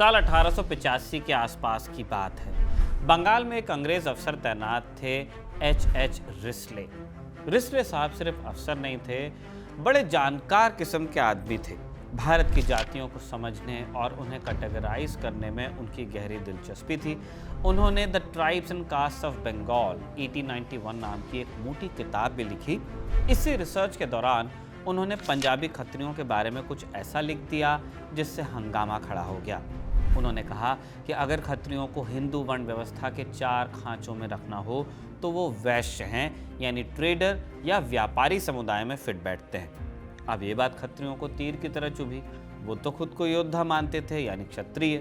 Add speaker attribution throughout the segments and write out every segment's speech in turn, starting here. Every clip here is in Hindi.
Speaker 1: साल 1885 के आसपास की बात है। बंगाल में एक अंग्रेज अफसर तैनात थे, एच रिस्ले। रिस्ले साहब सिर्फ अफसर नहीं थे, बड़े जानकार किस्म के आदमी थे। भारत की जातियों को समझने और उन्हें कैटेगराइज करने में उनकी गहरी दिलचस्पी थी। उन्होंने the tribes and caste of Bengal 1891 नाम की एक मोटी किताब भी लिखी। इसी रिसर्च के दौरान उन्होंने पंजाबी खत्रियों के बारे में कुछ ऐसा लिख दिया जिससे हंगामा खड़ा हो गया। उन्होंने कहा कि अगर खत्रियों को हिंदू वर्ण व्यवस्था के 4 खांचों में रखना हो तो वो वैश्य हैं, यानी ट्रेडर या व्यापारी समुदाय में फिट बैठते हैं। अब ये बात खत्रियों को तीर की तरह चुभी। वो तो खुद को योद्धा मानते थे, यानी क्षत्रिय।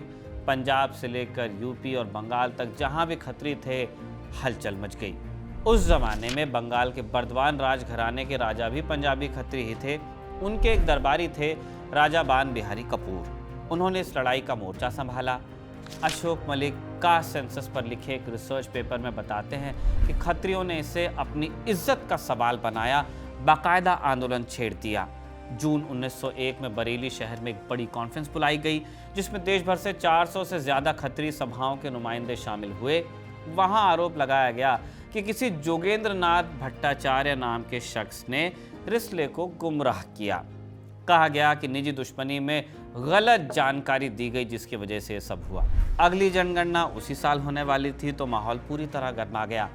Speaker 1: पंजाब से लेकर यूपी और बंगाल तक जहां भी खत्री थे, हलचल मच गई। उस जमाने में बंगाल के बर्दवान राजघराने के राजा भी पंजाबी खत्री ही थे। उनके एक दरबारी थे, राजा बान बिहारी कपूर। उन्होंने इस लड़ाई का मोर्चा संभाला। अशोक मलिक कास्ट सेंसस पर लिखे एक रिसर्च पेपर में बताते हैं कि खत्रियों ने इसे अपनी इज्जत का सवाल बनाया, बाकायदा आंदोलन छेड़ दिया। जून 1901 में बरेली शहर में एक बड़ी कॉन्फ्रेंस बुलाई गई, जिसमें देश भर से 400 से ज्यादा खत्री सभाओं के नुमाइंदे शामिल हुए। वहां आरोप लगाया गया कि किसी जोगेंद्र नाथ भट्टाचार्य नाम के शख्स ने रिस्ले को गुमराह किया। कहा गया कि निजी दुश्मनी में गलत जानकारी दी गई, जिसकी वजह से ये सब हुआ। अगली जनगणना उसी साल होने वाली थी, तो माहौल पूरी तरह गर्मा गया।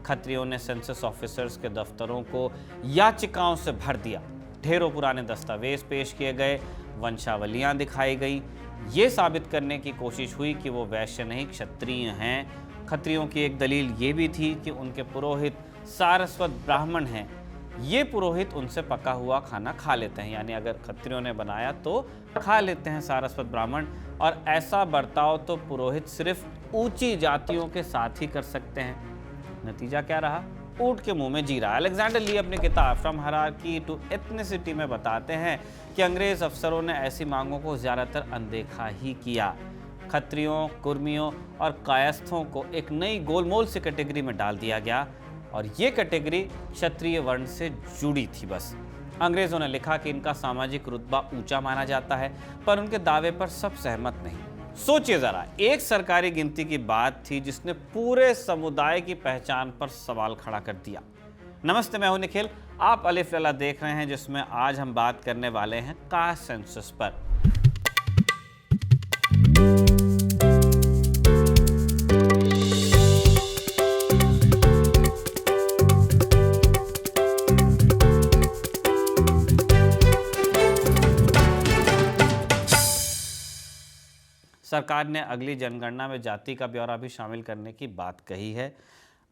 Speaker 1: खत्रियों ने सेंसस ऑफिसर्स के दफ्तरों को याचिकाओं से भर दिया। ढेरों पुराने दस्तावेज पेश किए गए, वंशावलियां दिखाई गई। ये साबित करने की कोशिश हुई कि वो वैश्य नहीं, क्षत्रिय हैं। खत्रियों की एक दलील ये भी थी कि उनके पुरोहित सारस्वत ब्राह्मण हैं। ये पुरोहित उनसे पका हुआ खाना खा लेते हैं, यानी अगर खत्रियों ने बनाया तो खा लेते हैं सारस्वत ब्राह्मण। और ऐसा बर्ताव तो पुरोहित सिर्फ ऊंची जातियों के साथ ही कर सकते हैं। नतीजा क्या रहा? ऊंट के मुंह में जीरा। अलेक्जेंडर ली अपनी किताब फ्रॉम हायरार्की टू एथनिसिटी में बताते हैं कि अंग्रेज अफसरों ने ऐसी मांगों को ज्यादातर अनदेखा ही किया। खत्रियों, कुर्मियों और कायस्थों को एक नई गोलमोल से कैटेगरी में डाल दिया गया, और ये कैटेगरी क्षत्रिय वर्ण से जुड़ी थी। बस अंग्रेजों ने लिखा कि इनका सामाजिक रुतबा ऊंचा माना जाता है, पर उनके दावे पर सब सहमत नहीं। सोचिए जरा, एक सरकारी गिनती की बात थी जिसने पूरे समुदाय की पहचान पर सवाल खड़ा कर दिया। नमस्ते, मैं हूं निखिल। आप अलिफ लैला देख रहे हैं, जिसमें आज हम बात करने वाले हैं कास्ट सेंसस पर। सरकार ने अगली जनगणना में जाति का ब्यौरा भी शामिल करने की बात कही है।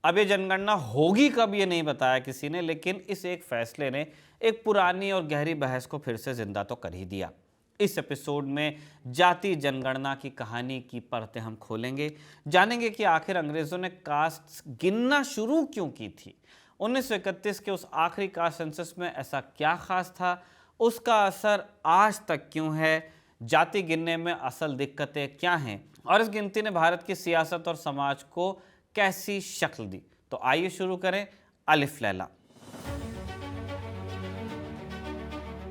Speaker 1: अब ये जनगणना होगी कब, ये नहीं बताया किसी ने, लेकिन इस एक फैसले ने एक पुरानी और गहरी बहस को फिर से जिंदा तो कर ही दिया। इस एपिसोड में जाति जनगणना की कहानी की परतें हम खोलेंगे, जानेंगे कि आखिर अंग्रेजों ने कास्ट गिनना शुरू क्यों की थी। 1931 के उस आखिरी कास्ट सेंसस में ऐसा क्या खास था, उसका असर आज तक क्यों है, जाति गिनने में असल दिक्कतें क्या हैं, और इस गिनती ने भारत की सियासत और समाज को कैसी शक्ल दी। तो आइए शुरू करें अलिफ लैला।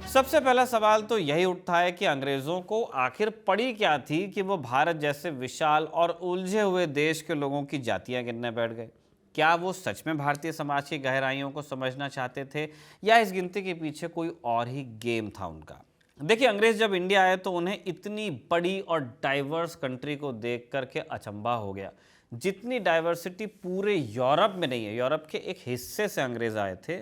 Speaker 1: सबसे पहला सवाल तो यही उठता है कि अंग्रेजों को आखिर पड़ी क्या थी कि वो भारत जैसे विशाल और उलझे हुए देश के लोगों की जातियां गिनने बैठ गए। क्या वो सच में भारतीय समाज की गहराइयों को समझना चाहते थे, या इस गिनती के पीछे कोई और ही गेम था उनका? देखिए, अंग्रेज जब इंडिया आए तो उन्हें इतनी बड़ी और डाइवर्स कंट्री को देख करके अचंभा हो गया। जितनी डाइवर्सिटी पूरे यूरोप में नहीं है, यूरोप के एक हिस्से से अंग्रेज आए थे,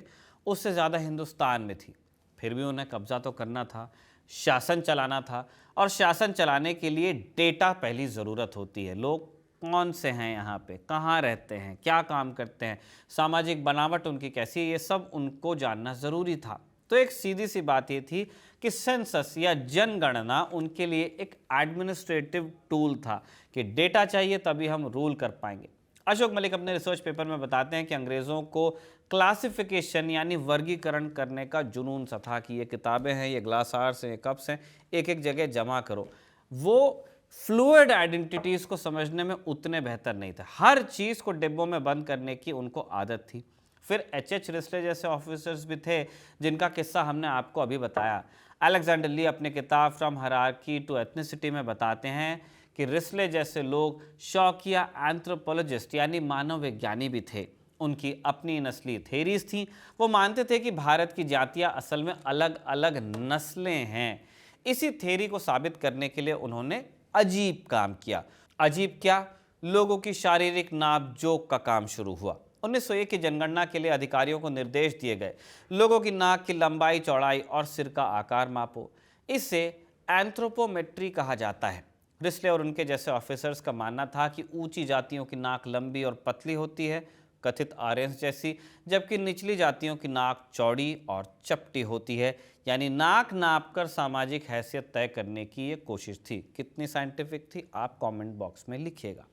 Speaker 1: उससे ज़्यादा हिंदुस्तान में थी। फिर भी उन्हें कब्जा तो करना था, शासन चलाना था, और शासन चलाने के लिए डेटा पहली ज़रूरत होती है। लोग कौन से हैं यहाँ पे, कहाँ रहते हैं, क्या काम करते हैं, सामाजिक बनावट उनकी कैसी है, ये सब उनको जानना ज़रूरी था। तो एक सीधी सी बात ये थी कि सेंसस या जनगणना उनके लिए एक एडमिनिस्ट्रेटिव टूल था कि डेटा चाहिए तभी हम रूल कर पाएंगे। अशोक मलिक अपने रिसर्च पेपर में बताते हैं कि अंग्रेज़ों को क्लासिफिकेशन यानी वर्गीकरण करने का जुनून सा था कि ये किताबें हैं, ये ग्लासार्स हैं, ये कप्स हैं, एक एक जगह जमा करो। वो फ्लूइड आइडेंटिटीज़ को समझने में उतने बेहतर नहीं थे। हर चीज़ को डिब्बों में बंद करने की उनको आदत थी। फिर एच रिस्ले जैसे ऑफिसर्स भी थे, जिनका किस्सा हमने आपको अभी बताया। अलेक्जेंडर ली अपनी किताब फ्रॉम हायरार्की टू एथनिसिटी में बताते हैं कि रिस्ले जैसे लोग शौकिया एंथ्रोपोलॉजिस्ट यानी मानव विज्ञानी भी थे। उनकी अपनी नस्ली थेरीज थी। वो मानते थे कि भारत की जातियां असल में अलग अलग नस्लें हैं। इसी थेरी को साबित करने के लिए उन्होंने अजीब काम किया। अजीब क्या? लोगों की शारीरिक नाप जोक का काम शुरू हुआ। 1901 की जनगणना के लिए अधिकारियों को निर्देश दिए गए, लोगों की नाक की लंबाई, चौड़ाई और सिर का आकार मापो। इसे एंथ्रोपोमेट्री कहा जाता है। रिस्ले और उनके जैसे ऑफिसर्स का मानना था कि ऊंची जातियों की नाक लंबी और पतली होती है, कथित आर्यंस जैसी, जबकि निचली जातियों की नाक चौड़ी और चपटी होती है। यानी नाक नापकर सामाजिक हैसियत तय करने की ये कोशिश थी। कितनी साइंटिफिक थी, आप कमेंट बॉक्स में लिखिएगा।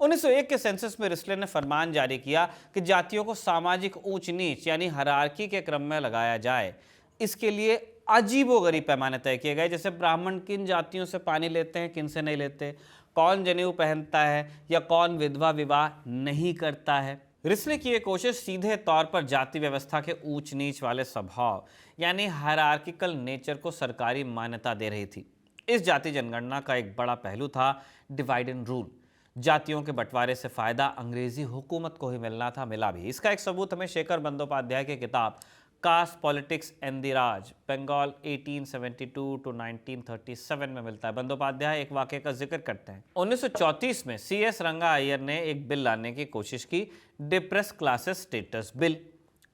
Speaker 1: 1901 के सेंसस में रिस्ले ने फरमान जारी किया कि जातियों को सामाजिक ऊंच नीच यानी हायरार्की के क्रम में लगाया जाए। इसके लिए अजीबोगरीब पैमाने तय किए गए, जैसे ब्राह्मण किन जातियों से पानी लेते हैं, किन से नहीं लेते, कौन जनेऊ पहनता है या कौन विधवा विवाह नहीं करता है। रिस्ले की ये कोशिश सीधे तौर पर जाति व्यवस्था के ऊंच नीच वाले स्वभाव यानी हायरार्किकल नेचर को सरकारी मान्यता दे रही थी। इस जाति जनगणना का एक बड़ा पहलू था डिवाइड एंड रूल। जातियों के बंटवारे से फायदा अंग्रेजी हुकूमत को ही मिलना था, मिला भी। इसका एक सबूत हमें शेखर बंदोपाध्याय की किताब caste politics and the Raj, Bengal 1872 to 1937 में मिलता है। बंदोपाध्याय एक वाक़ये का जिक्र करते हैं। 1934 में CS रंगा अय्यर ने एक बिल लाने की कोशिश की, डिप्रेस क्लासेस स्टेटस बिल।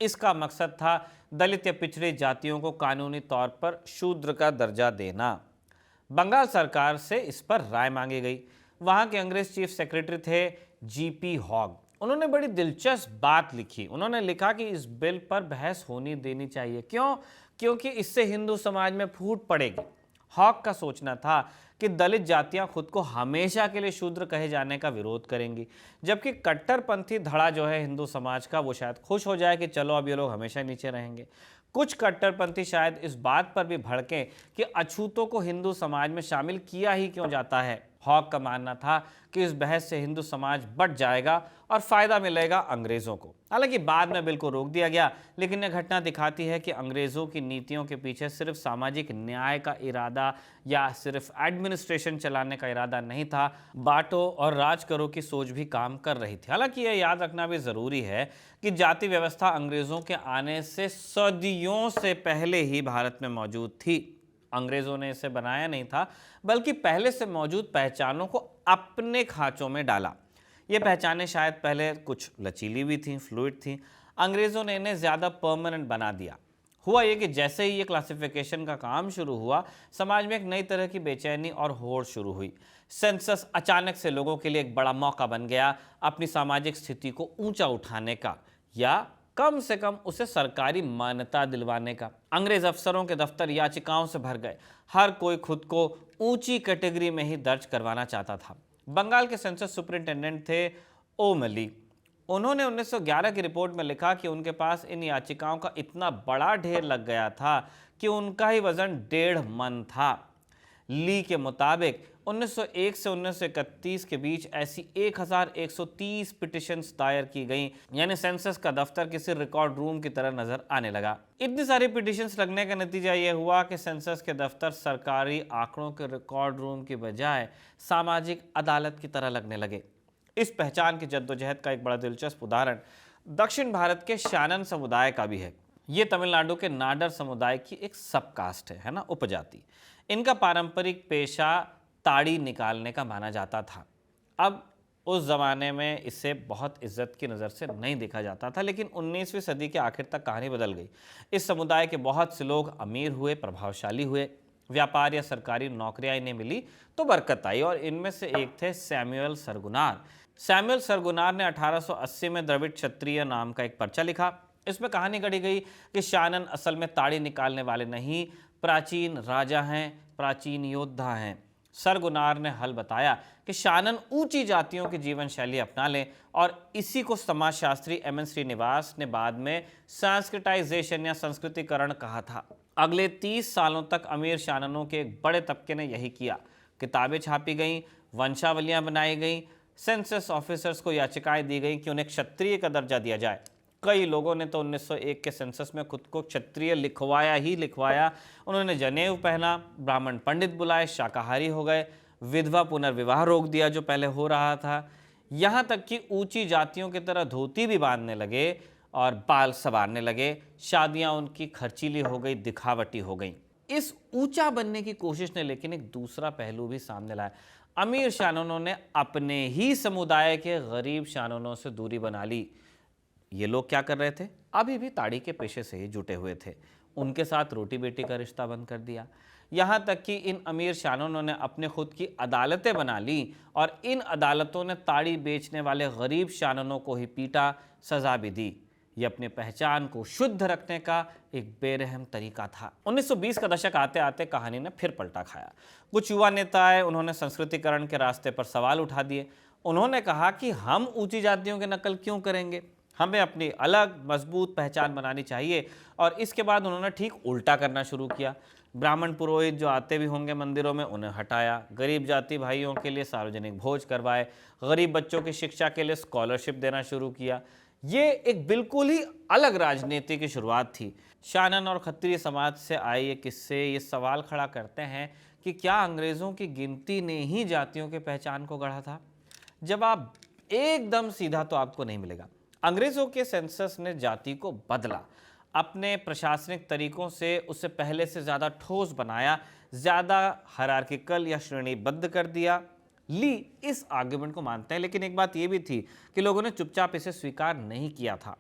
Speaker 1: इसका मकसद था दलित या पिछड़ी जातियों को कानूनी तौर पर शूद्र का दर्जा देना। बंगाल सरकार से इस पर राय मांगी गई। वहाँ के अंग्रेज चीफ सेक्रेटरी थे GP हॉग। उन्होंने बड़ी दिलचस्प बात लिखी। उन्होंने लिखा कि इस बिल पर बहस होनी देनी चाहिए। क्यों? क्योंकि इससे हिंदू समाज में फूट पड़ेगी। हॉक का सोचना था कि दलित जातियां खुद को हमेशा के लिए शूद्र कहे जाने का विरोध करेंगी, जबकि कट्टरपंथी धड़ा जो है हिंदू समाज का, वो शायद खुश हो जाए कि चलो अब ये लोग हमेशा नीचे रहेंगे। कुछ कट्टरपंथी शायद इस बात पर भी भड़कें कि अछूतों को हिंदू समाज में शामिल किया ही क्यों जाता है। हॉक का मानना था कि इस बहस से हिंदू समाज बट जाएगा और फायदा मिलेगा अंग्रेजों को। हालांकि बाद में बिल को रोक दिया गया, लेकिन यह घटना दिखाती है कि अंग्रेजों की नीतियों के पीछे सिर्फ सामाजिक न्याय का इरादा या सिर्फ एडमिनिस्ट्रेशन चलाने का इरादा नहीं था, बांटो और राज करो की सोच भी काम कर रही थी। हालांकि यह याद रखना भी जरूरी है कि जाति व्यवस्था अंग्रेजों के आने से सदियों से पहले ही भारत में मौजूद थी। अंग्रेजों ने इसे बनाया नहीं था, बल्कि पहले से मौजूद पहचानों को अपने खांचों में डाला। ये पहचानें शायद पहले कुछ लचीली भी थीं, फ्लूइड थीं। अंग्रेजों ने इन्हें ज़्यादा परमानेंट बना दिया। हुआ ये कि जैसे ही ये क्लासिफिकेशन का काम शुरू हुआ, समाज में एक नई तरह की बेचैनी और होड़ शुरू हुई। सेंसस अचानक से लोगों के लिए एक बड़ा मौका बन गया अपनी सामाजिक स्थिति को ऊंचा उठाने का, या कम से कम उसे सरकारी मान्यता दिलवाने का। अंग्रेज अफसरों के दफ्तर याचिकाओं से भर गए। हर कोई खुद को ऊंची कैटेगरी में ही दर्ज करवाना चाहता था। बंगाल के सेंसस सुपरिंटेंडेंट थे ओमली। उन्होंने 1911 की रिपोर्ट में लिखा कि उनके पास इन याचिकाओं का इतना बड़ा ढेर लग गया था कि उनका ही वजन 1.5 मन था। ली के मुताबिक 1901 से 1931 के बीच ऐसी 1130 पिटिशन्स दायर की गईं, यानी सेंसस का दफ्तर किसी रिकॉर्ड रूम की तरह नजर आने लगा। इतनी सारी पिटिशन्स लगने का नतीजा यह हुआ कि सेंसस के दफ्तर सरकारी आंकड़ों के रिकॉर्ड रूम की बजाय सामाजिक अदालत की तरह लगने लगे। इस पहचान की जद्दोजहद का एक बड़ा दिलचस्प उदाहरण दक्षिण भारत के शानन समुदाय का भी है। ये तमिलनाडु के नाडर समुदाय की एक सब कास्ट है ना, उपजाति। इनका पारंपरिक पेशा ताड़ी निकालने का माना जाता था। अब उस ज़माने में इसे बहुत इज्जत की नज़र से नहीं देखा जाता था, लेकिन 19वीं सदी के आखिर तक कहानी बदल गई। इस समुदाय के बहुत से लोग अमीर हुए, प्रभावशाली हुए, व्यापार या सरकारी नौकरियां इन्हें मिली तो बरकत आई, और इनमें से एक थे सैमुअल सरगुनार। सैमुअल सरगुनार ने 1880 में द्रविड़ क्षत्रिय नाम का एक पर्चा लिखा। इसमें कहानी गढ़ी गई कि शानन असल में ताड़ी निकालने वाले नहीं, प्राचीन राजा हैं, प्राचीन योद्धा हैं। सरगुनार ने हल बताया कि शानन ऊंची जातियों की जीवन शैली अपना लें, और इसी को समाजशास्त्री MN श्रीनिवास ने बाद में सांस्कृताइजेशन या संस्कृतिकरण कहा था। अगले 30 सालों तक अमीर शाननों के एक बड़े तबके ने यही किया। किताबें छापी गईं, वंशावलियां बनाई गईं, सेंसस ऑफिसर्स को याचिकाएं दी गई कि उन्हें क्षत्रिय का दर्जा दिया जाए। कई लोगों ने तो 1901 के सेंसस में खुद को क्षत्रिय लिखवाया ही लिखवाया। उन्होंने जनेऊ पहना, ब्राह्मण पंडित बुलाए, शाकाहारी हो गए। विधवा पुनर्विवाह रोक दिया जो पहले हो रहा था, यहाँ तक कि ऊंची जातियों की तरह धोती भी बांधने लगे और बाल संवारने लगे। शादियां उनकी खर्चीली हो गई, दिखावटी हो गई। इस ऊंचा बनने की कोशिश ने लेकिन एक दूसरा पहलू भी सामने लाया। अमीर शानोनों ने अपने ही समुदाय के गरीब शानोनों से दूरी बना ली। ये लोग क्या कर रहे थे? अभी भी ताड़ी के पेशे से ही जुटे हुए थे। उनके साथ रोटी बेटी का रिश्ता बंद कर दिया। यहाँ तक कि इन अमीर शानोनों ने अपने खुद की अदालतें बना ली और इन अदालतों ने ताड़ी बेचने वाले गरीब शानोनों को ही पीटा, सजा भी दी। ये अपनी पहचान को शुद्ध रखने का एक बेरहम तरीका था। 1920 का दशक आते आते कहानी ने फिर पलटा खाया। कुछ युवा नेता आए, उन्होंने संस्कृतिकरण के रास्ते पर सवाल उठा दिए। उन्होंने कहा कि हम ऊंची जातियों की नकल क्यों करेंगे, हमें अपनी अलग मजबूत पहचान बनानी चाहिए। और इसके बाद उन्होंने ठीक उल्टा करना शुरू किया। ब्राह्मण पुरोहित जो आते भी होंगे मंदिरों में, उन्हें हटाया। गरीब जाति भाइयों के लिए सार्वजनिक भोज करवाए। गरीब बच्चों की शिक्षा के लिए स्कॉलरशिप देना शुरू किया। ये एक बिल्कुल ही अलग राजनीति की शुरुआत थी। शानन और खत्रिय समाज से आए ये किस्से ये सवाल खड़ा करते हैं कि क्या अंग्रेज़ों की गिनती ने ही जातियों के पहचान को गढ़ा था? जवाब एकदम सीधा तो आपको नहीं मिलेगा। अंग्रेज़ों के सेंसस ने जाति को बदला, अपने प्रशासनिक तरीकों से उसे पहले से ज़्यादा ठोस बनाया, ज़्यादा हायरार्किकल या श्रेणीबद्ध कर दिया। ली इस आर्गुमेंट को मानते हैं, लेकिन एक बात यह भी थी कि लोगों ने चुपचाप इसे स्वीकार नहीं किया था,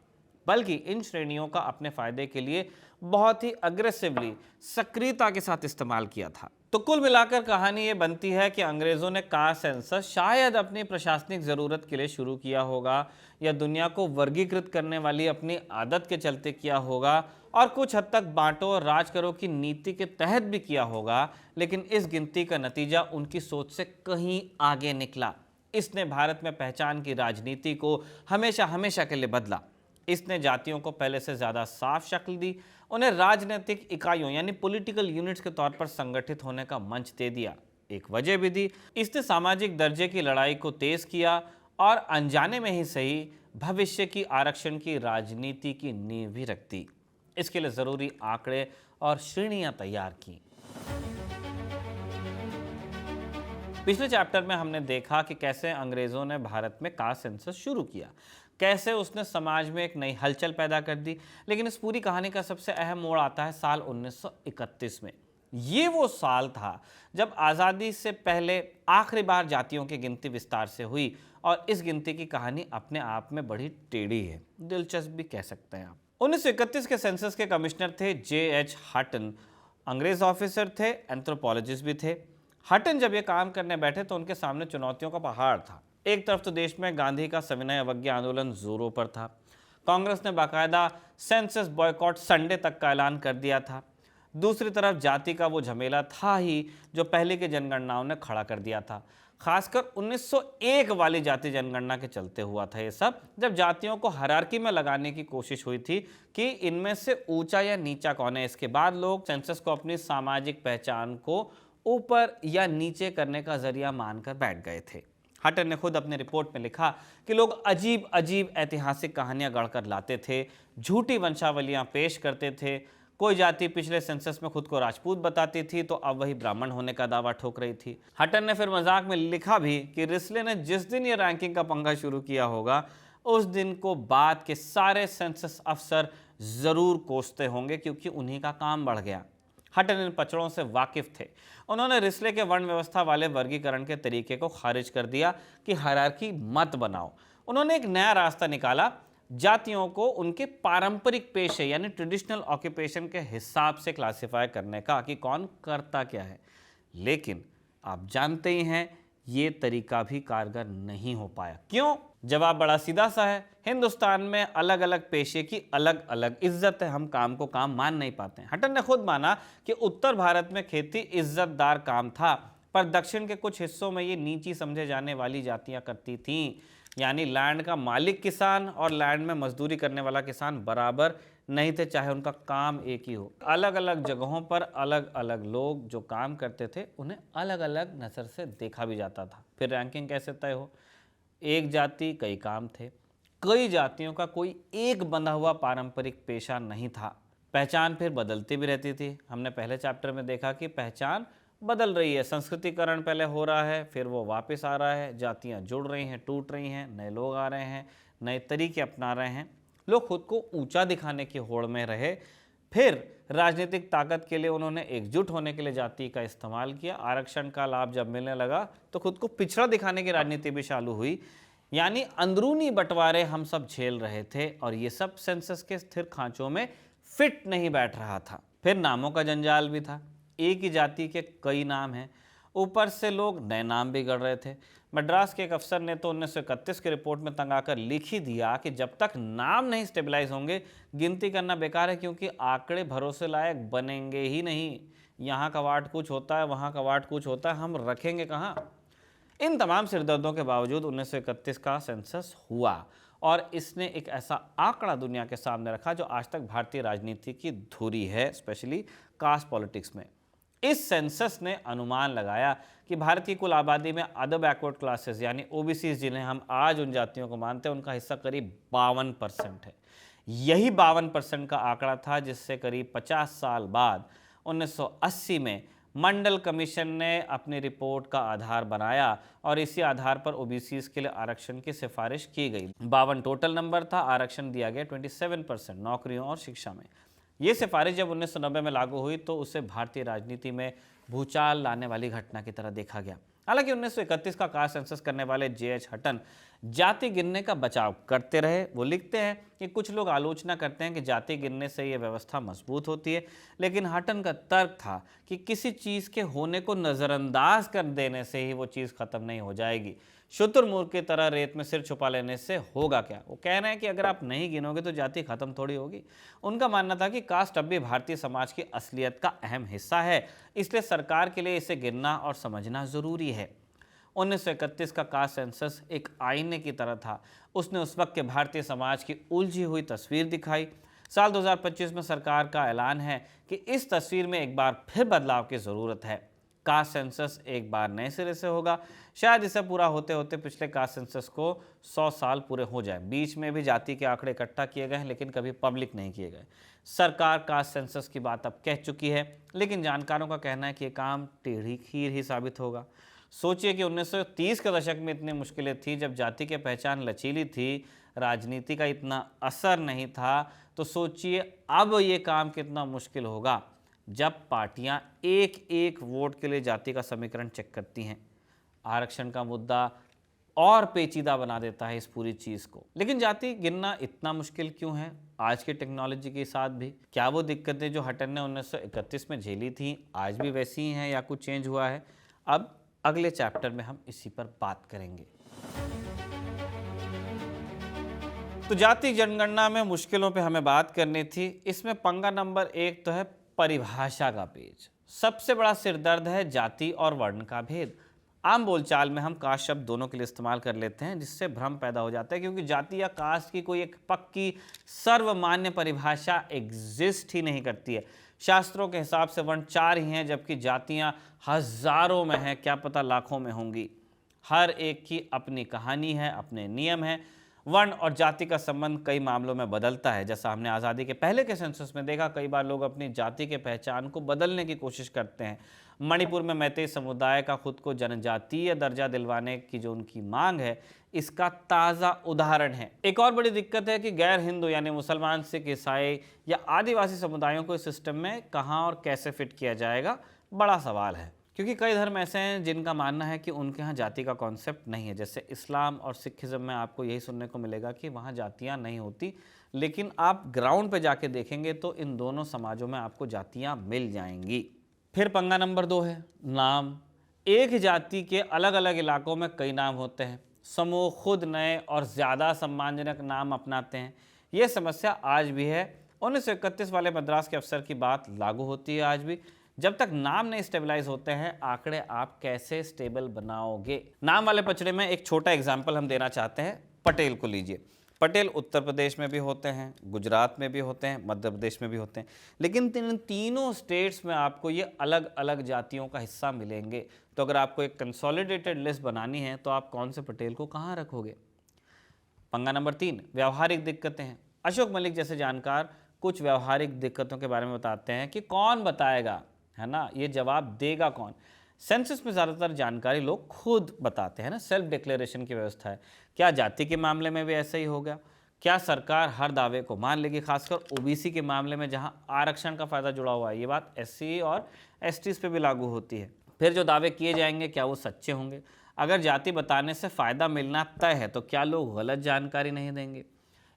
Speaker 1: बल्कि इन श्रेणियों का अपने फायदे के लिए बहुत ही अग्रेसिवली, सक्रियता के साथ इस्तेमाल किया था। तो कुल मिलाकर कहानी ये बनती है कि अंग्रेज़ों ने कास्ट सेंसस शायद अपनी प्रशासनिक ज़रूरत के लिए शुरू किया होगा, या दुनिया को वर्गीकृत करने वाली अपनी आदत के चलते किया होगा, और कुछ हद तक बांटो और राज करो की नीति के तहत भी किया होगा। लेकिन इस गिनती का नतीजा उनकी सोच से कहीं आगे निकला। इसने भारत में पहचान की राजनीति को हमेशा हमेशा के लिए बदला। इसने जातियों को पहले से ज़्यादा साफ शक्ल दी, उन्हें राजनीतिक इकाइयों यानी पॉलिटिकल यूनिट्स के तौर पर संगठित होने का मंच दे दिया, एक वजह भी दी। इसने सामाजिक दर्जे की लड़ाई को तेज किया और अनजाने में ही सही भविष्य की आरक्षण की राजनीति की नींव भी रख दी। इसके लिए ज़रूरी आंकड़े और श्रेणियां तैयार की। पिछले चैप्टर में हमने देखा कि कैसे अंग्रेज़ों ने भारत में कास्ट सेंसस शुरू किया, कैसे उसने समाज में एक नई हलचल पैदा कर दी। लेकिन इस पूरी कहानी का सबसे अहम मोड़ आता है साल 1931 में। ये वो साल था जब आज़ादी से पहले आखिरी बार जातियों की गिनती विस्तार से हुई, और इस गिनती की कहानी अपने आप में बड़ी टेढ़ी है, दिलचस्प भी कह सकते हैं आप। 1931 के सेंसस के कमिश्नर थे J.H. हटन। अंग्रेज ऑफिसर थे, एंथ्रोपोलॉजिस्ट भी थे। हटन जब ये काम करने बैठे तो उनके सामने चुनौतियों का पहाड़ था। एक तरफ तो देश में गांधी का सविनय अवज्ञा आंदोलन जोरों पर था। कांग्रेस ने बाकायदा सेंसस बॉयकॉट संडे तक का ऐलान कर दिया था। दूसरी तरफ जाति का वो झमेला था ही जो पहले की जनगणनाओं ने खड़ा कर दिया था। खासकर 1901 वाली जाति जनगणना के चलते हुआ था ये सब, जब जातियों को हायरार्की में लगाने की कोशिश हुई थी कि इनमें से ऊंचा या नीचा कौन है। इसके बाद लोग सेंसस को अपनी सामाजिक पहचान को ऊपर या नीचे करने का जरिया मानकर बैठ गए थे। हटन ने खुद अपने रिपोर्ट में लिखा कि लोग अजीब अजीब ऐतिहासिक कहानियां गढ़कर लाते थे, झूठी वंशावलियां पेश करते थे। कोई जाति पिछले सेंसस में खुद को राजपूत बताती थी तो अब वही ब्राह्मण होने का दावा ठोक रही थी। हटन ने फिर मजाक में लिखा भी कि रिस्ले ने जिस दिन ये रैंकिंग का पंगा शुरू किया होगा, उस दिन को बाद के सारे सेंसस अफसर जरूर कोसते होंगे, क्योंकि उन्हीं का काम बढ़ गया। हटन इन पचड़ों से वाकिफ थे। उन्होंने रिस्ले के वर्ण व्यवस्था वाले वर्गीकरण के तरीके को खारिज कर दिया कि हायरार्की मत बनाओ। उन्होंने एक नया रास्ता निकाला, जातियों को उनके पारंपरिक पेशे यानी ट्रेडिशनल ऑक्यूपेशन के हिसाब से क्लासिफाई करने का, कि कौन करता क्या है। लेकिन आप जानते ही हैं ये तरीका भी कारगर नहीं हो पाया। क्यों? जवाब बड़ा सीधा सा है। हिंदुस्तान में अलग अलग पेशे की अलग अलग इज्जत है, हम काम को काम मान नहीं पाते हैं। हटन ने खुद माना कि उत्तर भारत में खेती इज्जतदार काम था, पर दक्षिण के कुछ हिस्सों में ये नीची समझे जाने वाली जातियां करती थीं। यानी लैंड का मालिक किसान और लैंड में मजदूरी करने वाला किसान बराबर नहीं थे, चाहे उनका काम एक ही हो। अलग अलग जगहों पर अलग अलग लोग जो काम करते थे उन्हें अलग अलग नज़र से देखा भी जाता था। फिर रैंकिंग कैसे तय हो? एक जाति कई काम थे। कई जातियों का कोई एक बंधा हुआ पारंपरिक पेशा नहीं था। पहचान फिर बदलती भी रहती थी। हमने पहले चैप्टर में देखा कि पहचान बदल रही है। संस्कृतिकरण पहले हो रहा है, फिर वो वापस आ रहा है, जातियां जुड़ रही हैं, टूट रही हैं, नए लोग आ रहे हैं, नए तरीके अपना रहे हैं। लोग खुद को ऊंचा दिखाने की होड़ में रहे, फिर राजनीतिक ताकत के लिए उन्होंने एकजुट होने के लिए जाति का इस्तेमाल किया। आरक्षण का लाभ जब मिलने लगा तो खुद को पिछड़ा दिखाने की राजनीति भी चालू हुई। यानी अंदरूनी बंटवारे हम सब झेल रहे थे और ये सब सेंसस के स्थिर खांचों में फिट नहीं बैठ रहा था। फिर नामों का जंजाल भी था। एक ही जाति के कई नाम हैं, ऊपर से लोग नए नाम भी गढ़ रहे थे। मद्रास के एक अफसर ने तो 1931 की रिपोर्ट में तंग आकर लिख ही दिया कि जब तक नाम नहीं स्टेबलाइज होंगे गिनती करना बेकार है, क्योंकि आंकड़े भरोसे लायक बनेंगे ही नहीं। यहाँ का वार्ड कुछ होता है, वहाँ का वार्ड कुछ होता है, हम रखेंगे कहाँ। इन तमाम सिरदर्दों के बावजूद 1931 का सेंसस हुआ और इसने एक ऐसा आंकड़ा दुनिया के सामने रखा जो आज तक भारतीय राजनीति की धुरी है, स्पेशली कास्ट पॉलिटिक्स में। इस सेंसस ने अनुमान लगाया कि भारत की कुल आबादी में अदर बैकवर्ड क्लासेस यानी ओबीसी, जिन्हें हम आज उन जातियों को मानते हैं, उनका हिस्सा करीब 52% है। यही 52% का आंकड़ा था जिससे करीब 50 साल बाद 1980 में मंडल कमीशन ने अपनी रिपोर्ट का आधार बनाया और इसी आधार पर ओबीसी के लिए आरक्षण की सिफारिश की गई। 52 टोटल नंबर था, आरक्षण दिया गया 27% नौकरियों और शिक्षा में। ये सिफारिश जब 1990 में लागू हुई तो उसे भारतीय राजनीति में भूचाल लाने वाली घटना की तरह देखा गया। हालांकि 1931 का कास्ट सेंसस करने वाले जे.एच. हटन जाति गिनने का बचाव करते रहे। वो लिखते हैं कि कुछ लोग आलोचना करते हैं कि जाति गिनने से ये व्यवस्था मजबूत होती है, लेकिन हटन का तर्क था कि किसी चीज़ के होने को नज़रअंदाज कर देने से ही वो चीज़ खत्म नहीं हो जाएगी। शुतुरमुर्ग की तरह रेत में सिर छुपा लेने से होगा क्या। वो कह रहे हैं कि अगर आप नहीं गिनोगे तो जाति खत्म थोड़ी होगी। उनका मानना था कि कास्ट अब भी भारतीय समाज की असलियत का अहम हिस्सा है, इसलिए सरकार के लिए इसे गिनना और समझना जरूरी है। 1931 का कास्ट सेंसस एक आईने की तरह था। उसने उस वक्त के भारतीय समाज की उलझी हुई तस्वीर दिखाई। साल 2025 में सरकार का ऐलान है कि इस तस्वीर में एक बार फिर बदलाव की ज़रूरत है। कास्ट सेंसस एक बार नए सिरे से होगा। शायद इसे पूरा होते होते पिछले कास्ट सेंसस को 100 साल पूरे हो जाए। बीच में भी जाति के आंकड़े इकट्ठा किए गए हैं, लेकिन कभी पब्लिक नहीं किए गए। सरकार कास्ट सेंसस की बात अब कह चुकी है, लेकिन जानकारों का कहना है कि ये काम टेढ़ी खीर ही साबित होगा। सोचिए कि 1930 के दशक में इतनी मुश्किलें थी, जब जाति की पहचान लचीली थी, राजनीति का इतना असर नहीं था, तो सोचिए अब ये काम कितना मुश्किल होगा जब पार्टियां एक एक वोट के लिए जाति का समीकरण चेक करती हैं। आरक्षण का मुद्दा और पेचीदा बना देता है इस पूरी चीज़ को। लेकिन जाति गिनना इतना मुश्किल क्यों है आज की टेक्नोलॉजी के साथ भी? क्या वो दिक्कतें जो हटन ने 1931 में झेली थी आज भी वैसी ही हैं या कुछ चेंज हुआ है? अब अगले चैप्टर में हम इसी पर बात करेंगे। तो जाति जनगणना में मुश्किलों पे हमें बात करनी थी। इसमें पंगा नंबर 1 तो है परिभाषा का पेज। सबसे बड़ा सिरदर्द है जाति और वर्ण का भेद। आम बोलचाल में हम कास्ट शब्द दोनों के लिए इस्तेमाल कर लेते हैं, जिससे भ्रम पैदा हो जाता है, क्योंकि जाति या कास्ट की कोई एक पक्की सर्वमान्य परिभाषा एग्जिस्ट ही नहीं करती है। शास्त्रों के हिसाब से वर्ण 4 ही हैं, जबकि जातियां हजारों में हैं, क्या पता लाखों में होंगी। हर एक की अपनी कहानी है, अपने नियम हैं। वर्ण और जाति का संबंध कई मामलों में बदलता है। जैसा हमने आज़ादी के पहले के सेंसस में देखा, कई बार लोग अपनी जाति के पहचान को बदलने की कोशिश करते हैं। मणिपुर में मैतेई समुदाय का खुद को जनजातीय दर्जा दिलवाने की जो उनकी मांग है, इसका ताज़ा उदाहरण है। एक और बड़ी दिक्कत है कि गैर हिंदू यानी मुसलमान, सिख, ईसाई या आदिवासी समुदायों को इस सिस्टम में कहाँ और कैसे फिट किया जाएगा, बड़ा सवाल है। क्योंकि कई धर्म ऐसे हैं जिनका मानना है कि उनके यहाँ जाति का कॉन्सेप्ट नहीं है। जैसे इस्लाम और सिखिज़्म में आपको यही सुनने को मिलेगा कि वहाँ जातियाँ नहीं होती, लेकिन आप ग्राउंड पे जाके देखेंगे तो इन दोनों समाजों में आपको जातियाँ मिल जाएंगी। फिर पंगा नंबर 2 है नाम। एक ही जाति के अलग अलग इलाकों में कई नाम होते हैं। समूह खुद नए और ज़्यादा सम्मानजनक नाम अपनाते हैं। ये समस्या आज भी है। 1931 वाले मद्रास के अफसर की बात लागू होती है आज भी। जब तक नाम नहीं स्टेबलाइज होते हैं, आंकड़े आप कैसे स्टेबल बनाओगे? नाम वाले पचड़े में एक छोटा एग्जाम्पल हम देना चाहते हैं। पटेल को लीजिए। पटेल उत्तर प्रदेश में भी होते हैं, गुजरात में भी होते हैं, मध्य प्रदेश में भी होते हैं, लेकिन तीनों स्टेट्स में आपको ये अलग अलग जातियों का हिस्सा मिलेंगे। तो अगर आपको एक कंसोलिडेटेड लिस्ट बनानी है तो आप कौन से पटेल को कहाँ रखोगे? पंगा नंबर 3 व्यावहारिक दिक्कतें हैं। अशोक मलिक जैसे जानकार कुछ व्यावहारिक दिक्कतों के बारे में बताते हैं कि कौन बताएगा, है ना, ये जवाब देगा कौन? सेंसस में ज़्यादातर जानकारी लोग खुद बताते हैं ना, सेल्फ डिक्लेरेशन की व्यवस्था है। क्या जाति के मामले में भी ऐसा ही होगा? क्या सरकार हर दावे को मान लेगी, खासकर ओबीसी के मामले में जहां आरक्षण का फायदा जुड़ा हुआ है? ये बात एससी और एसटीज पे भी लागू होती है। फिर जो दावे किए जाएंगे क्या वो सच्चे होंगे? अगर जाति बताने से फायदा मिलना तय है तो क्या लोग गलत जानकारी नहीं देंगे?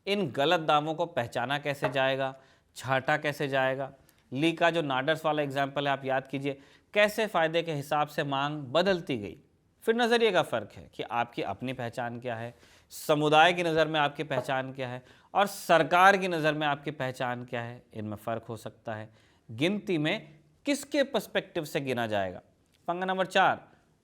Speaker 1: इन गलत दावों को पहचाना कैसे जाएगा, छांटा कैसे जाएगा? ली का जो नाडर्स वाला एग्जाम्पल है आप याद कीजिए, कैसे फायदे के हिसाब से मांग बदलती गई। फिर नज़रिए का फ़र्क है कि आपकी अपनी पहचान क्या है, समुदाय की नज़र में आपकी पहचान क्या है और सरकार की नज़र में आपकी पहचान क्या है, इनमें फ़र्क हो सकता है। गिनती में किसके पर्सपेक्टिव से गिना जाएगा? पंगा नंबर 4,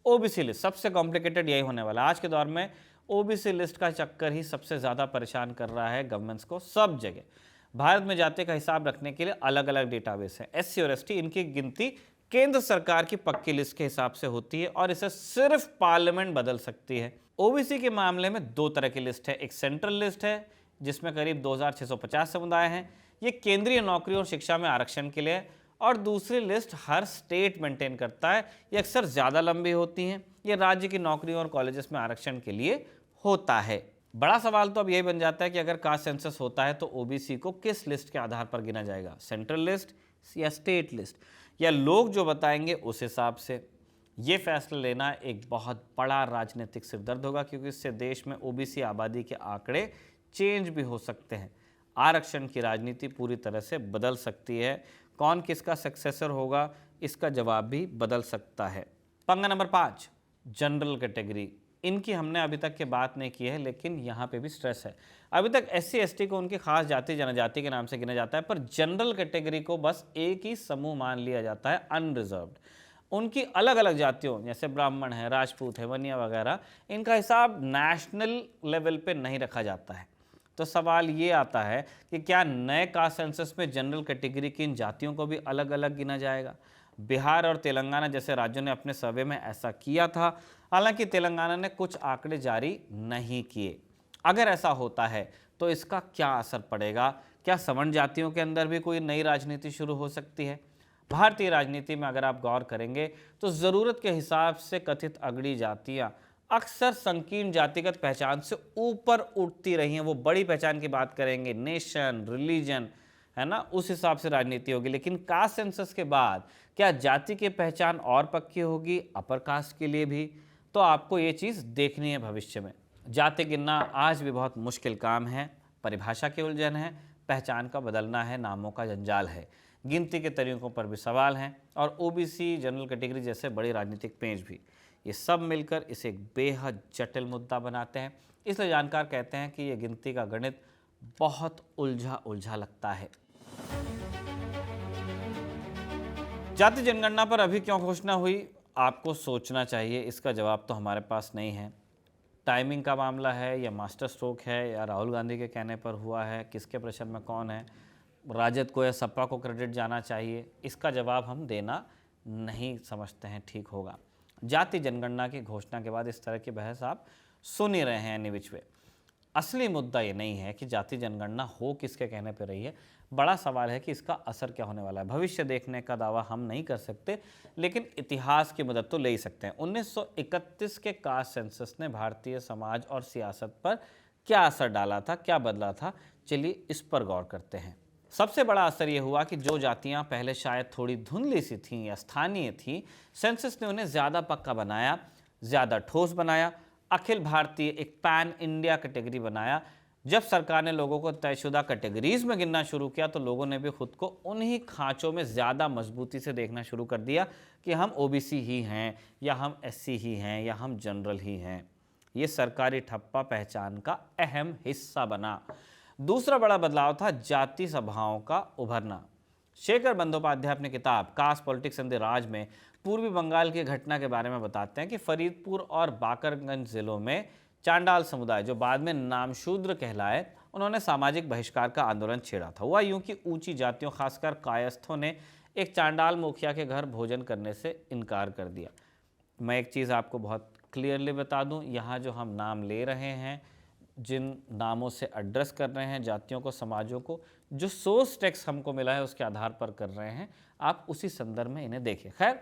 Speaker 1: ओबीसी लिस्ट। सबसे कॉम्प्लिकेटेड यही होने वाला है। आज के दौर में ओबीसी लिस्ट का चक्कर ही सबसे ज़्यादा परेशान कर रहा है गवर्नमेंट्स को सब जगह। भारत में जाति का हिसाब रखने के लिए अलग अलग डेटाबेस हैं। एससी और एसटी, इनकी गिनती केंद्र सरकार की पक्की लिस्ट के हिसाब से होती है और इसे सिर्फ पार्लियामेंट बदल सकती है। ओबीसी के मामले में दो तरह की लिस्ट है। एक सेंट्रल लिस्ट है जिसमें करीब 2650 समुदाय हैं, ये केंद्रीय नौकरी और शिक्षा में आरक्षण के लिए है। और दूसरी लिस्ट हर स्टेट मेंटेन करता है, ये अक्सर ज़्यादा लंबी होती हैं, ये राज्य की नौकरी और कॉलेजेस में आरक्षण के लिए होता है। बड़ा सवाल तो अब यही बन जाता है कि अगर कास्ट सेंसस होता है तो ओबीसी को किस लिस्ट के आधार पर गिना जाएगा, सेंट्रल लिस्ट या स्टेट लिस्ट, या लोग जो बताएंगे उस हिसाब से? ये फैसला लेना एक बहुत बड़ा राजनीतिक सिरदर्द होगा, क्योंकि इससे देश में ओबीसी आबादी के आंकड़े चेंज भी हो सकते हैं। आरक्षण की राजनीति पूरी तरह से बदल सकती है। कौन किसका सक्सेसर होगा, इसका जवाब भी बदल सकता है। पंगा नंबर 5, जनरल कैटेगरी। इनकी हमने अभी तक के बात नहीं की है, लेकिन यहाँ पे भी स्ट्रेस है। अभी तक एससी एसटी को उनकी खास जाति जनजाति के नाम से गिना जाता है, पर जनरल कैटेगरी को बस एक ही समूह मान लिया जाता है, अनरिजर्व्ड। उनकी अलग अलग जातियों जैसे ब्राह्मण है, राजपूत है, वनिया वगैरह, इनका हिसाब नेशनल लेवल पे नहीं रखा जाता है। तो सवाल ये आता है कि क्या नए कास्ट सेंसस में जनरल कैटेगरी की इन जातियों को भी अलग अलग गिना जाएगा? बिहार और तेलंगाना जैसे राज्यों ने अपने सर्वे में ऐसा किया था, हालांकि तेलंगाना ने कुछ आंकड़े जारी नहीं किए। अगर ऐसा होता है तो इसका क्या असर पड़ेगा? क्या सवर्ण जातियों के अंदर भी कोई नई राजनीति शुरू हो सकती है? भारतीय राजनीति में अगर आप गौर करेंगे तो ज़रूरत के हिसाब से कथित अगड़ी जातियाँ अक्सर संकीर्ण जातिगत पहचान से ऊपर उठती रही हैं। वो बड़ी पहचान की बात करेंगे, नेशन, रिलीजन, है ना, उस हिसाब से राजनीति होगी। लेकिन कास्ट सेंसस के बाद क्या जाति की पहचान और पक्की होगी अपर कास्ट के लिए भी? तो आपको ये चीज़ देखनी है भविष्य में। जाति गिनना आज भी बहुत मुश्किल काम है, परिभाषा की उलझन है, पहचान का बदलना है, नामों का जंजाल है, गिनती के तरीकों पर भी सवाल हैं और ओबीसी, जनरल कैटेगरी जैसे बड़ी राजनीतिक पेंच भी। ये सब मिलकर इसे एक बेहद जटिल मुद्दा बनाते हैं। इसलिए जानकार कहते हैं कि ये गिनती का गणित बहुत उलझा उलझा लगता है। जाति जनगणना पर अभी क्यों घोषणा हुई, आपको सोचना चाहिए। इसका जवाब तो हमारे पास नहीं है। टाइमिंग का मामला है या मास्टर स्ट्रोक है या राहुल गांधी के कहने पर हुआ है, किसके प्रेशर में कौन है, राजद को या सपा को क्रेडिट जाना चाहिए, इसका जवाब हम देना नहीं समझते हैं ठीक होगा। जाति जनगणना की घोषणा के बाद इस तरह की बहस आप सुन ही रहे हैं निविच वे। असली मुद्दा ये नहीं है कि जाति जनगणना हो किसके कहने पर रही है, बड़ा सवाल है कि इसका असर क्या होने वाला है। भविष्य देखने का दावा हम नहीं कर सकते, लेकिन इतिहास की मदद तो ले ही सकते हैं। 1931 के कास्ट सेंसस ने भारतीय समाज और सियासत पर क्या असर डाला था, क्या बदला था, चलिए इस पर गौर करते हैं। सबसे बड़ा असर यह हुआ कि जो जातियां पहले शायद थोड़ी धुंधली सी थीं या स्थानीय थीं, सेंसस ने उन्हें ज़्यादा पक्का बनाया, ज़्यादा ठोस बनाया, अखिल भारतीय एक पैन इंडिया कैटेगरी बनाया। जब सरकार ने लोगों को तयशुदा कैटेगरीज में गिनना शुरू किया तो लोगों ने भी खुद को उन्हीं खांचों में ज़्यादा मजबूती से देखना शुरू कर दिया कि हम ओबीसी ही हैं या हम एससी ही हैं या हम जनरल ही हैं। ये सरकारी ठप्पा पहचान का अहम हिस्सा बना। दूसरा बड़ा बदलाव था जाति सभाओं का उभरना। शेखर बंदोपाध्याय अपनी किताब कास्ट पॉलिटिक्स इन द राज में पूर्वी बंगाल की घटना के बारे में बताते हैं कि फरीदपुर और बाकरगंज जिलों में चांडाल समुदाय, जो बाद में नामशूद्र कहलाए, उन्होंने सामाजिक बहिष्कार का आंदोलन छेड़ा था। हुआ यूं कि ऊंची जातियों, खासकर कायस्थों ने एक चांडाल मुखिया के घर भोजन करने से इनकार कर दिया। मैं एक चीज़ आपको बहुत क्लियरली बता दूं, यहाँ जो हम नाम ले रहे हैं जिन नामों से एड्रेस कर रहे हैं जातियों को, समाजों को, जो सोर्स टेक्स्ट हमको मिला है उसके आधार पर कर रहे हैं, आप उसी संदर्भ में इन्हें देखिए। खैर,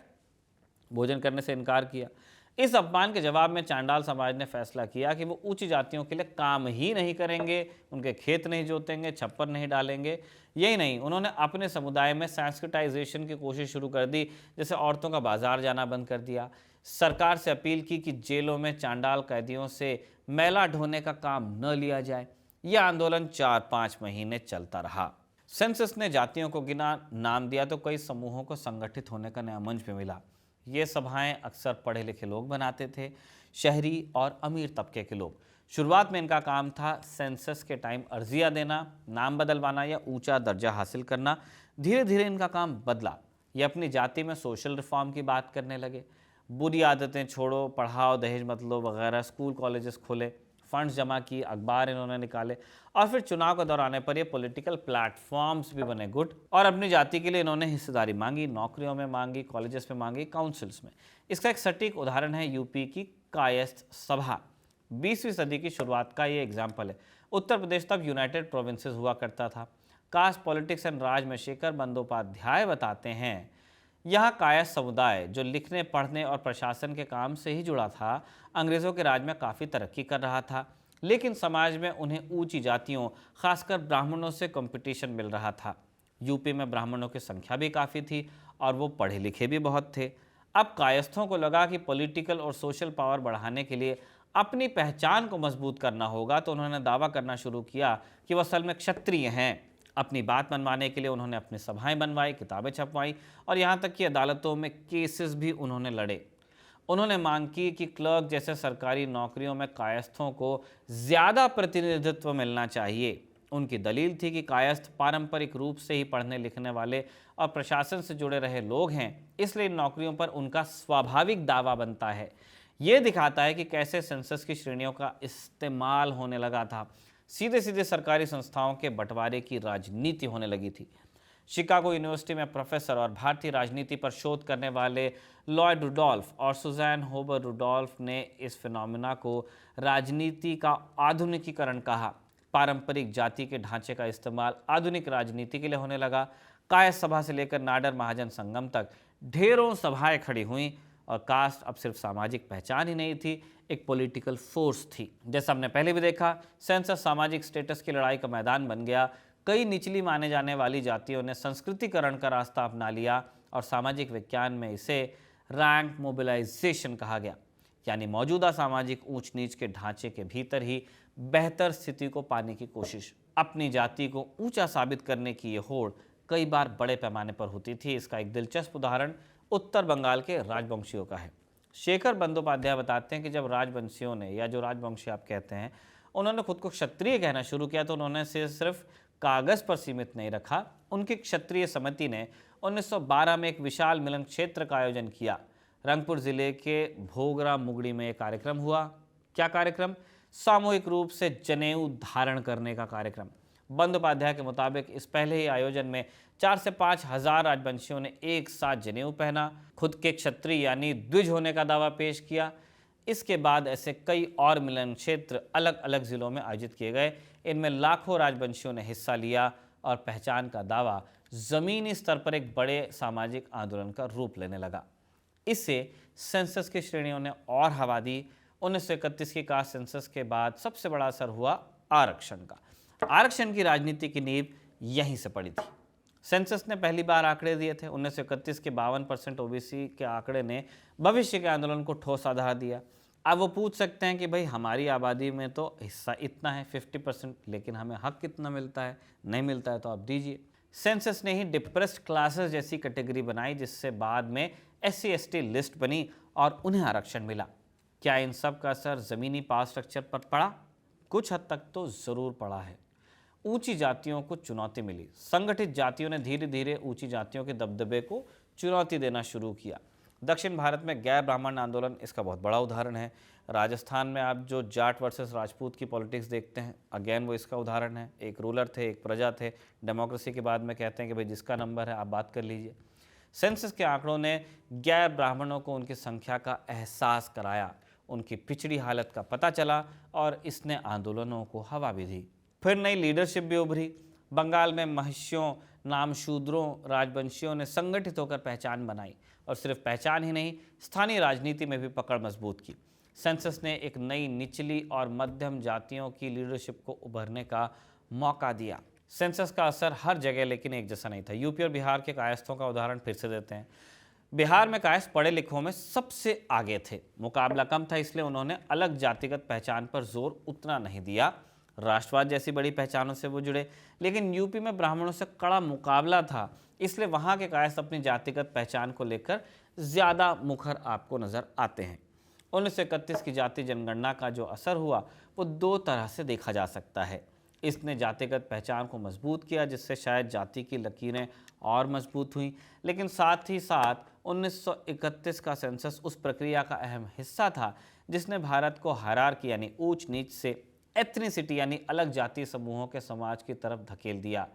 Speaker 1: भोजन करने से इनकार किया। इस अपमान के जवाब में चांडाल समाज ने फैसला किया कि वो ऊंची जातियों के लिए काम ही नहीं करेंगे, उनके खेत नहीं जोतेंगे, छप्पर नहीं डालेंगे। यही नहीं, उन्होंने अपने समुदाय में संस्कृताइजेशन की कोशिश शुरू कर दी, जैसे औरतों का बाजार जाना बंद कर दिया। सरकार से अपील की कि जेलों में चांडाल कैदियों से मैला ढोने का काम न लिया जाए। यह आंदोलन 4-5 महीने चलता रहा। सेंसस ने जातियों को गिना, नाम दिया तो कई समूहों को संगठित होने का नया मंच भी मिला। ये सभाएं अक्सर पढ़े लिखे लोग बनाते थे, शहरी और अमीर तबके के लोग। शुरुआत में इनका काम था सेंसस के टाइम अर्जियां देना, नाम बदलवाना या ऊंचा दर्जा हासिल करना। धीरे धीरे इनका काम बदला। ये अपनी जाति में सोशल रिफॉर्म की बात करने लगे। बुरी आदतें छोड़ो, पढ़ाओ, दहेज मत लो वगैरह स्कूल कॉलेजेस खोले, फंड्स जमा की, अखबार इन्होंने निकाले और फिर चुनाव के दौरान पर ये पॉलिटिकल प्लेटफॉर्म्स भी बने गुट। और अपनी जाति के लिए इन्होंने हिस्सेदारी मांगी, नौकरियों में मांगी, कॉलेजेस में मांगी, काउंसिल्स में। इसका एक सटीक उदाहरण है यूपी की कायस्थ सभा। 20वीं सदी की शुरुआत का ये एग्जाम्पल है। उत्तर प्रदेश तब यूनाइटेड प्रोविंसेस हुआ करता था। कास्ट पॉलिटिक्स एंड राज में शेखर बंदोपाध्याय बताते हैं, यहाँ कायस्थ समुदाय जो लिखने, पढ़ने और प्रशासन के काम से ही जुड़ा था, अंग्रेज़ों के राज में काफ़ी तरक्की कर रहा था, लेकिन समाज में उन्हें ऊंची जातियों, खासकर ब्राह्मणों से कंपटीशन मिल रहा था। यूपी में ब्राह्मणों की संख्या भी काफ़ी थी और वो पढ़े लिखे भी बहुत थे। अब कायस्थों को लगा कि पॉलिटिकल और सोशल पावर बढ़ाने के लिए अपनी पहचान को मजबूत करना होगा, तो उन्होंने दावा करना शुरू किया कि वह असल में क्षत्रिय हैं। अपनी बात मनवाने के लिए उन्होंने अपनी सभाएं बनवाई, किताबें छपवाई और यहाँ तक कि अदालतों में केसेस भी उन्होंने लड़े। उन्होंने मांग की कि क्लर्क जैसे सरकारी नौकरियों में कायस्थों को ज़्यादा प्रतिनिधित्व मिलना चाहिए। उनकी दलील थी कि कायस्थ पारंपरिक रूप से ही पढ़ने लिखने वाले और प्रशासन से जुड़े रहे लोग हैं, इसलिए इन नौकरियों पर उनका स्वाभाविक दावा बनता है। ये दिखाता है कि कैसे सेंसस की श्रेणियों का इस्तेमाल होने लगा था। सीधे सीधे सरकारी संस्थाओं के बंटवारे की राजनीति होने लगी थी। शिकागो यूनिवर्सिटी में प्रोफेसर और भारतीय राजनीति पर शोध करने वाले लॉयड रुडोल्फ और सुजैन होबर रुडोल्फ ने इस फिनोमिना को राजनीति का आधुनिकीकरण कहा। पारंपरिक जाति के ढांचे का इस्तेमाल आधुनिक राजनीति के लिए होने लगा। कायस्थ सभा से लेकर नाडर महाजन संगम तक ढेरों सभाएं खड़ी हुई और कास्ट अब सिर्फ सामाजिक पहचान ही नहीं थी, एक पॉलिटिकल फोर्स थी। जैसा हमने पहले भी देखा, सेंसस सामाजिक स्टेटस की लड़ाई का मैदान बन गया। कई निचली माने जाने वाली जातियों ने संस्कृतिकरण का रास्ता अपना लिया और सामाजिक विज्ञान में इसे रैंक मोबिलाइजेशन कहा गया, यानी मौजूदा सामाजिक ऊंच नीच के ढांचे के भीतर ही बेहतर स्थिति को पाने की कोशिश। अपनी जाति को ऊंचा साबित करने की ये होड़ कई बार बड़े पैमाने पर होती थी। इसका एक दिलचस्प उदाहरण उत्तर बंगाल के राजवंशियों का है। शेखर बंदोपाध्याय बताते हैं कि जब राजवंशियों ने, या जो राजवंशी आप कहते हैं, उन्होंने खुद को क्षत्रिय कहना शुरू किया तो उन्होंने सिर्फ कागज पर सीमित नहीं रखा। उनकी क्षत्रिय समिति ने 1912 में एक विशाल मिलन क्षेत्र का आयोजन किया। रंगपुर जिले के भोगरा मुगड़ी में एक कार्यक्रम हुआ। क्या कार्यक्रम? सामूहिक रूप से जनेऊ धारण करने का कार्यक्रम। बंदोपाध्याय के मुताबिक इस पहले ही आयोजन में 4 से 5 हजार राजवंशियों ने एक साथ जनेऊ पहना, खुद के क्षत्रिय यानी द्विज होने का दावा पेश किया। इसके बाद ऐसे कई और मिलन क्षेत्र अलग अलग जिलों में आयोजित किए गए। इनमें लाखों राजवंशियों ने हिस्सा लिया और पहचान का दावा जमीनी स्तर पर एक बड़े सामाजिक आंदोलन का रूप लेने लगा। इससे सेंसस की श्रेणियों ने और हवा दी। 1931 की कास्ट सेंसस के बाद सबसे बड़ा असर हुआ आरक्षण का। आरक्षण की राजनीति की नींव यहीं से पड़ी थी। सेंसस ने पहली बार आंकड़े दिए थे। 1931 के 52% ओबीसी के आंकड़े ने भविष्य के आंदोलन को ठोस आधार दिया। अब वो पूछ सकते हैं कि भाई हमारी आबादी में तो हिस्सा इतना है 50%, लेकिन हमें हक कितना मिलता है? नहीं मिलता है तो आप दीजिए। सेंसस ने ही डिप्रेस्ड क्लासेस जैसी कैटेगरी बनाई, जिससे बाद में SC/ST लिस्ट बनी और उन्हें आरक्षण मिला। क्या इन सब का असर ज़मीनी पावर स्ट्रक्चर पर पड़ा? कुछ हद तक तो ज़रूर पड़ा है। ऊंची जातियों को चुनौती मिली। संगठित जातियों ने धीरे धीरे ऊंची जातियों के दबदबे को चुनौती देना शुरू किया। दक्षिण भारत में गैर ब्राह्मण आंदोलन इसका बहुत बड़ा उदाहरण है। राजस्थान में आप जो जाट वर्सेस राजपूत की पॉलिटिक्स देखते हैं, अगेन वो इसका उदाहरण है। एक रूलर थे, एक प्रजा थे। डेमोक्रेसी के बाद में कहते हैं कि भाई जिसका नंबर है आप बात कर लीजिए। सेंसस के आंकड़ों ने गैर ब्राह्मणों को उनकी संख्या का एहसास कराया। उनकी पिछड़ी हालत का पता चला और इसने आंदोलनों को हवा भी दी। फिर नई लीडरशिप भी उभरी। बंगाल में महिषियों, नामशूद्रों, राजवंशियों ने संगठित होकर पहचान बनाई और सिर्फ पहचान ही नहीं, स्थानीय राजनीति में भी पकड़ मजबूत की। सेंसस ने एक नई निचली और मध्यम जातियों की लीडरशिप को उभरने का मौका दिया। सेंसस का असर हर जगह लेकिन एक जैसा नहीं था। यूपी और बिहार के कायस्थों का उदाहरण फिर से देते हैं। बिहार में कायस्थ पढ़े लिखों में सबसे आगे थे। मुकाबला कम था, इसलिए उन्होंने अलग जातिगत पहचान पर जोर उतना नहीं दिया। राष्ट्रवाद जैसी बड़ी पहचानों से वो जुड़े, लेकिन यूपी में ब्राह्मणों से कड़ा मुकाबला था, इसलिए वहाँ के कायस्थ अपनी जातिगत पहचान को लेकर ज़्यादा मुखर आपको नज़र आते हैं। 1931 की जाति जनगणना का जो असर हुआ वो दो तरह से देखा जा सकता है। इसने जातिगत पहचान को मजबूत किया, जिससे शायद जाति की लकीरें और मजबूत हुई, लेकिन साथ ही साथ 1931 का सेंसस उस प्रक्रिया का अहम हिस्सा था जिसने भारत को हायरार्की यानी ऊंच नीच से एथनिसिटी यानी अलग जातीय समूहों के समाज की तरफ धकेल दिया।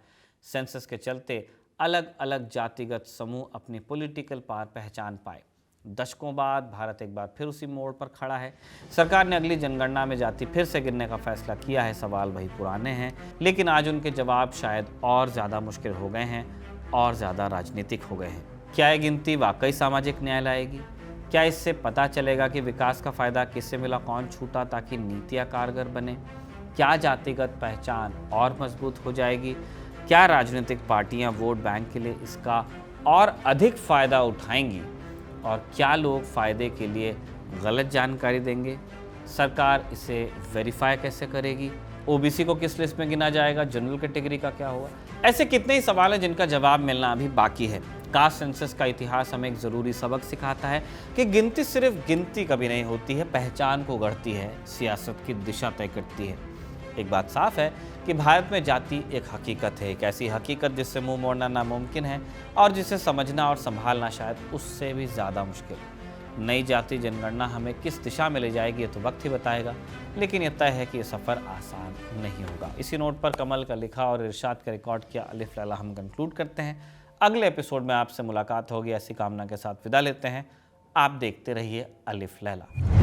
Speaker 1: सेंसस के चलते अलग अलग जातिगत समूह अपनी पॉलिटिकल पावर पहचान पाए। दशकों बाद भारत एक बार फिर उसी मोड़ पर खड़ा है। सरकार ने अगली जनगणना में जाति फिर से गिनने का फैसला किया है। सवाल वही पुराने हैं, लेकिन आज उनके जवाब शायद और ज़्यादा मुश्किल हो गए हैं और ज़्यादा राजनीतिक हो गए हैं। क्या ये गिनती वाकई सामाजिक न्याय लाएगी? क्या इससे पता चलेगा कि विकास का फ़ायदा किससे मिला, कौन छूटा, ताकि नीतियाँ कारगर बने? क्या जातिगत पहचान और मजबूत हो जाएगी? क्या राजनीतिक पार्टियां वोट बैंक के लिए इसका और अधिक फ़ायदा उठाएंगी? और क्या लोग फ़ायदे के लिए गलत जानकारी देंगे? सरकार इसे वेरीफाई कैसे करेगी? ओबीसी को किस लिस्ट में गिना जाएगा? जनरल कैटेगरी का क्या होगा? ऐसे कितने ही सवाल हैं जिनका जवाब मिलना अभी बाकी है। कास्ट सेंसस का इतिहास हमें एक ज़रूरी सबक सिखाता है कि गिनती सिर्फ गिनती कभी नहीं होती है, पहचान को गढ़ती है, सियासत की दिशा तय करती है। एक बात साफ है कि भारत में जाति एक हकीकत है, एक ऐसी हकीकत जिससे मुंह मोड़ना नामुमकिन है और जिसे समझना और संभालना शायद उससे भी ज़्यादा मुश्किल। नई जाति जनगणना हमें किस दिशा में ले जाएगी ये तो वक्त ही बताएगा, लेकिन यह तय है कि ये सफ़र आसान नहीं होगा। इसी नोट पर कमल का लिखा और इरशाद का रिकॉर्ड किया अलिफ लैला हम कंक्लूड करते हैं। अगले एपिसोड में आपसे मुलाकात होगी, ऐसी कामना के साथ विदा लेते हैं। आप देखते रहिए अलिफ लैला।